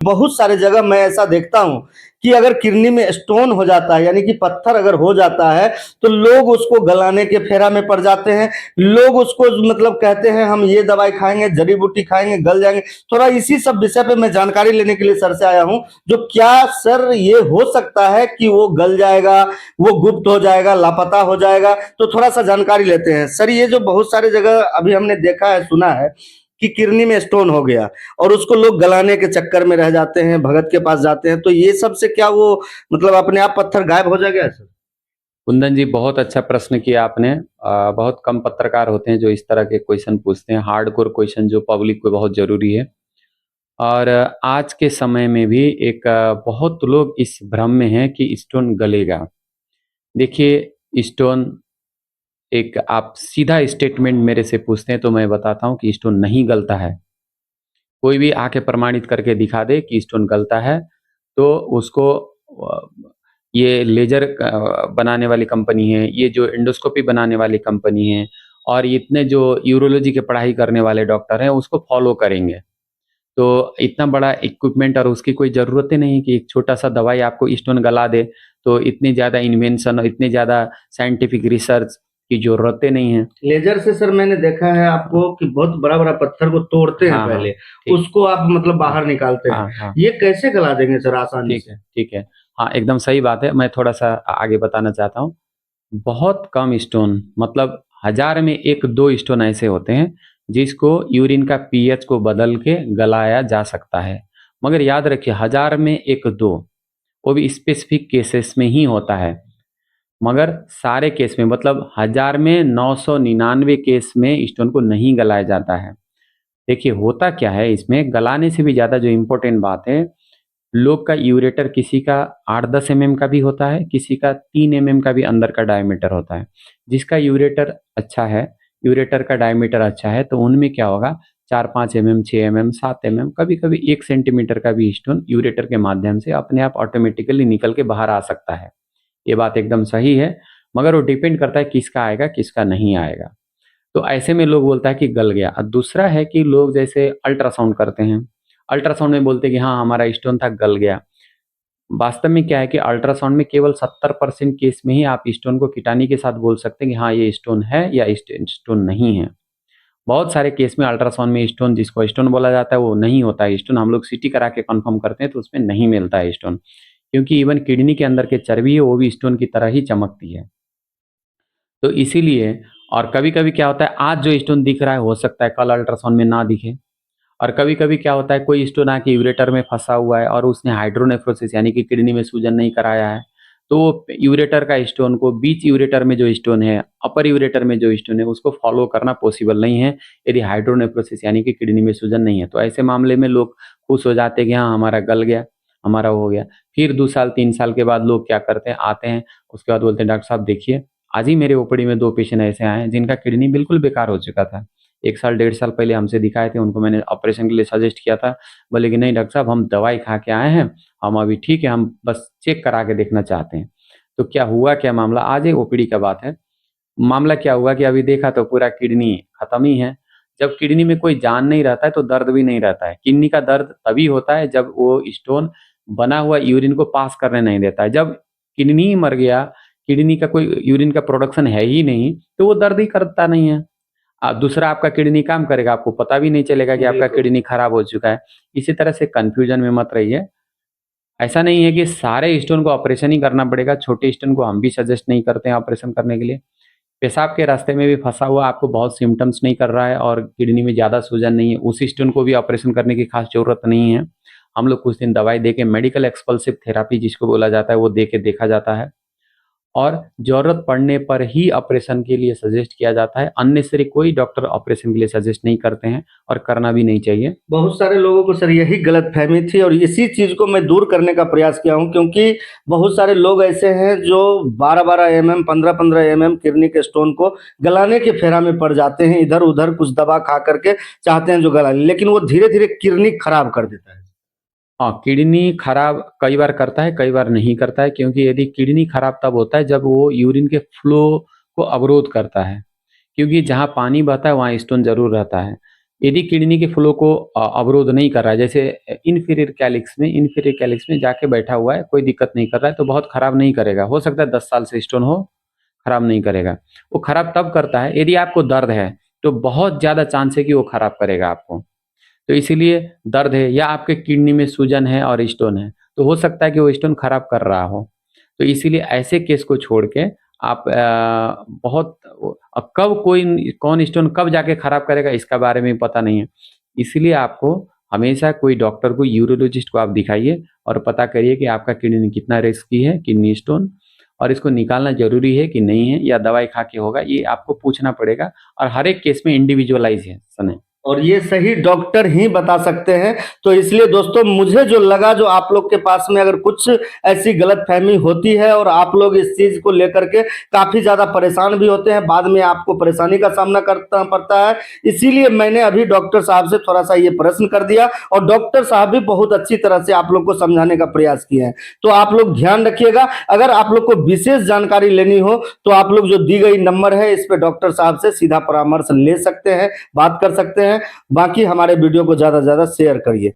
बहुत सारे जगह मैं ऐसा देखता हूँ कि अगर किडनी में स्टोन हो जाता है, यानी कि पत्थर अगर हो जाता है, तो लोग उसको गलाने के फेरा में पड़ जाते हैं। लोग उसको मतलब कहते हैं हम ये दवाई खाएंगे, जड़ी बूटी खाएंगे, गल जाएंगे। थोड़ा इसी सब विषय पे मैं जानकारी लेने के लिए सर से आया हूँ। जो क्या सर ये हो सकता है कि वो गल जाएगा, वो गुप्त हो जाएगा, लापता हो जाएगा? तो थोड़ा सा जानकारी लेते हैं सर। ये जो बहुत सारे जगह अभी हमने देखा है, सुना है कि किडनी में स्टोन हो गया और उसको लोग गलाने के चक्कर में रह जाते हैं, भगत के पास जाते हैं, तो ये सब से क्या वो मतलब अपने आप पत्थर गायब हो जाएगा सर? कुंदन जी, बहुत अच्छा प्रश्न किया आपने। बहुत कम पत्रकार होते हैं जो इस तरह के क्वेश्चन पूछते हैं, हार्डकोर क्वेश्चन जो पब्लिक को बहुत जरूरी है। और आज के समय में भी एक बहुत लोग इस भ्रम में हैं कि स्टोन गलेगा। देखिए, स्टोन एक आप सीधा स्टेटमेंट मेरे से पूछते हैं तो मैं बताता हूँ कि स्टोन नहीं गलता है। कोई भी आके प्रमाणित करके दिखा दे कि स्टोन गलता है, तो उसको ये लेजर बनाने वाली कंपनी है, ये जो एंडोस्कोपी बनाने वाली कंपनी है, और इतने जो यूरोलॉजी की पढ़ाई करने वाले डॉक्टर हैं उसको फॉलो करेंगे। तो इतना बड़ा इक्विपमेंट और उसकी कोई ज़रूरत ही नहीं कि एक छोटा-सा दवाई आपको स्टोन गला दे, तो इतनी ज़्यादा इन्वेंशन और इतनी ज़्यादा साइंटिफिक रिसर्च की ज़रूरतें नहीं है। लेजर से सर मैंने देखा है आपको कि बहुत बड़ा-बड़ा पत्थर को तोड़ते हैं हाँ, हाँ, पहले, ठीक। उसको आप मतलब हाँ, बाहर निकालते हैं। हाँ, हाँ। ये कैसे गला देंगे सर आसानी ठीक से? है, ठीक है। हाँ, एकदम सही बात है। मैं थोड़ा-सा आगे बताना चाहता हूँ। बहुत कम स्टोन, मतलब 1000 में 1-2 स्टोन ऐसे होते हैं, जिसको यूरिन का पीएच को बदल के गलाया जा सकता है। मगर याद रखिए, 1000 में 1-2, वो भी स्पेसिफिक केसेस में ही होता है। मगर सारे केस में, मतलब 1000 में 999 केस में स्टोन को नहीं गलाया जाता है। देखिए, होता क्या है इसमें, गलाने से भी ज़्यादा जो इम्पोर्टेंट बात है, लोग का यूरेटर किसी का 8-10 एमएम का भी होता है, किसी का 3 एमएम का भी अंदर का डायमीटर होता है। जिसका यूरेटर अच्छा है, यूरेटर का डायमीटर अच्छा है, तो उनमें क्या होगा, 4-5 एमएम, 6 एमएम, 7 एमएम, कभी-कभी 1 सेंटीमीटर का भी स्टोन यूरेटर के माध्यम से अपने आप ऑटोमेटिकली निकल के बाहर आ सकता है। ये बात एकदम सही है, मगर वो डिपेंड करता है किसका आएगा, किसका नहीं आएगा। तो ऐसे में लोग बोलता है कि गल गया। और दूसरा है कि लोग जैसे अल्ट्रासाउंड करते हैं, अल्ट्रासाउंड में बोलते हैं कि हाँ, हमारा स्टोन था, गल गया। वास्तव में क्या है कि अल्ट्रासाउंड में केवल 70% केस में ही आप स्टोन को किटानी के साथ बोल सकते हैं कि हाँ, ये स्टोन है या स्टोन नहीं है। बहुत सारे केस में अल्ट्रासाउंड में स्टोन, जिसको स्टोन बोला जाता है, वो नहीं होता है स्टोन। हम लोग सीटी करा के कंफर्म करते हैं तो उसमें नहीं मिलता है स्टोन, क्योंकि इवन किडनी के अंदर के चर्बी है वो भी स्टोन की तरह ही चमकती है। तो इसीलिए, और कभी-कभी क्या होता है, आज जो स्टोन दिख रहा है हो सकता है कल अल्ट्रासाउंड में ना दिखे। और कभी-कभी क्या होता है, कोई स्टोन आके यूरेटर में फँसा हुआ है और उसने हाइड्रोनेफ्रोसिस यानी कि किडनी में सूजन नहीं कराया है, तो वो यूरेटर का स्टोन को, बीच यूरेटर में जो स्टोन है, अपर यूरेटर में जो स्टोन है, उसको फ़ॉलो करना पॉसिबल नहीं है, यदि हाइड्रोनेफ्रोसिस यानी कि किडनी में सूजन नहीं है। तो ऐसे मामले में लोग खुश हो जाते हैं कि हाँ, हमारा गल गया, हमारा हो गया। फिर 2 साल, 3 साल के बाद लोग क्या करते हैं, आते हैं, उसके बाद बोलते हैं, "डॉक्टर साहब देखिए, आज ही मेरे ओपीडी में 2 पेशेंट ऐसे आए हैं, जिनका किडनी बिल्कुल बेकार हो चुका था। 1 साल, 1.5 साल पहले हमसे दिखाए थे, उनको मैंने ऑपरेशन के लिए सजेस्ट किया था। बोले कि नहीं डॉक्टर साहब, हम दवाई खा के आए हैं, हम अभी ठीक है, हम बस चेक करा के देखना चाहते हैं। तो क्या हुआ, क्या मामला, आज ही ओपीडी का बात है। मामला क्या हुआ कि अभी देखा तो पूरा किडनी खत्म ही है। जब किडनी में कोई जान नहीं रहता है तो दर्द भी नहीं रहता है। किडनी का दर्द तभी होता है जब वो स्टोन बना हुआ यूरिन को पास करने नहीं देता है। जब किडनी ही मर गया, किडनी का कोई यूरिन का प्रोडक्शन है ही नहीं, तो वो दर्द ही करता नहीं है। दूसरा आपका किडनी काम करेगा, आपको पता भी नहीं चलेगा कि आपका बिल्कुल। किडनी खराब हो चुका है। इसी तरह से कन्फ्यूजन में मत रहिए। ऐसा नहीं है कि सारे स्टोन को ऑपरेशन ही करना पड़ेगा, छोटे स्टोन को हम भी सजेस्ट नहीं करते हैं ऑपरेशन करने के लिए। पेशाब के रास्ते में भी फँसा हुआ आपको बहुत सिम्पटम्स नहीं कर रहा है और किडनी में ज़्यादा सूजन नहीं है, उस स्टोन को भी ऑपरेशन करने की खास ज़रूरत नहीं है। हम लोग कुछ दिन दवाई देके, मेडिकल एक्सपल्सिव थेरेपी जिसको बोला जाता है, वो दे के देखा जाता है। और ज़रूरत पड़ने पर ही ऑपरेशन के लिए सजेस्ट किया जाता है। अननेसेसरी कोई डॉक्टर ऑपरेशन के लिए सजेस्ट नहीं करते हैं और करना भी नहीं चाहिए। बहुत सारे लोगों को सर यही गलतफ़हमी थी और इसी चीज़ को मैं दूर करने का प्रयास किया हूँ, क्योंकि बहुत सारे लोग ऐसे हैं जो 12-12 एमएम, 15-15 एमएम किडनी के स्टोन को गलाने के फेरा में पड़ जाते हैं, इधर-उधर कुछ दवा खा कर के चाहते हैं जो गला लें, लेकिन वो धीरे-धीरे किडनी खराब कर देता है। हाँ, किडनी खराब कई बार करता है, कई बार नहीं करता है, क्योंकि यदि किडनी खराब तब होता है जब वो यूरिन के फ्लो को अवरोध करता है। क्योंकि जहाँ पानी बहता है वहाँ स्टोन ज़रूर रहता है। यदि किडनी के फ्लो को अवरोध नहीं कर रहा है, जैसे इंफीरियर कैलिक्स में जाके बैठा हुआ है, कोई दिक्कत नहीं कर रहा है, तो बहुत खराब नहीं करेगा। हो सकता है 10 साल से स्टोन हो, खराब नहीं करेगा। वो खराब तब करता है यदि आपको दर्द है, तो बहुत ज़्यादा चांस है कि वो खराब करेगा आपको। तो इसीलिए दर्द है या आपके किडनी में सूजन है और स्टोन है, तो हो सकता है कि वो स्टोन खराब कर रहा हो। तो इसीलिए ऐसे केस को छोड़ के आप बहुत कब कोई कौन स्टोन कब जाके खराब करेगा इसका बारे में पता नहीं है। इसीलिए आपको हमेशा कोई डॉक्टर को, यूरोलॉजिस्ट को आप दिखाइए और पता करिए कि आपका किडनी कितना रिस्की है, किडनी स्टोन, और इसको निकालना ज़रूरी है कि नहीं है, या दवाई खा के होगा, ये आपको पूछना पड़ेगा। और हर एक केस में इंडिविजुअलाइज़ेशन है। और ये सही डॉक्टर ही बता सकते हैं। तो इसलिए दोस्तों मुझे जो लगा, जो आप लोग के पास में अगर कुछ ऐसी गलतफहमी होती है और आप लोग इस चीज को लेकर के काफी ज्यादा परेशान भी होते हैं, बाद में आपको परेशानी का सामना करना पड़ता है, इसीलिए मैंने अभी डॉक्टर साहब से थोड़ा सा ये प्रश्न कर दिया और डॉक्टर साहब भी बहुत अच्छी तरह से आप लोग को समझाने का प्रयास किए हैं। तो आप लोग ध्यान रखिएगा। अगर आप लोग को विशेष जानकारी लेनी हो तो आप लोग जो दी गई नंबर है इस पे डॉक्टर साहब से सीधा परामर्श ले सकते हैं, बात कर सकते हैं। बाकी हमारे वीडियो को ज्यादा से ज्यादा शेयर करिए।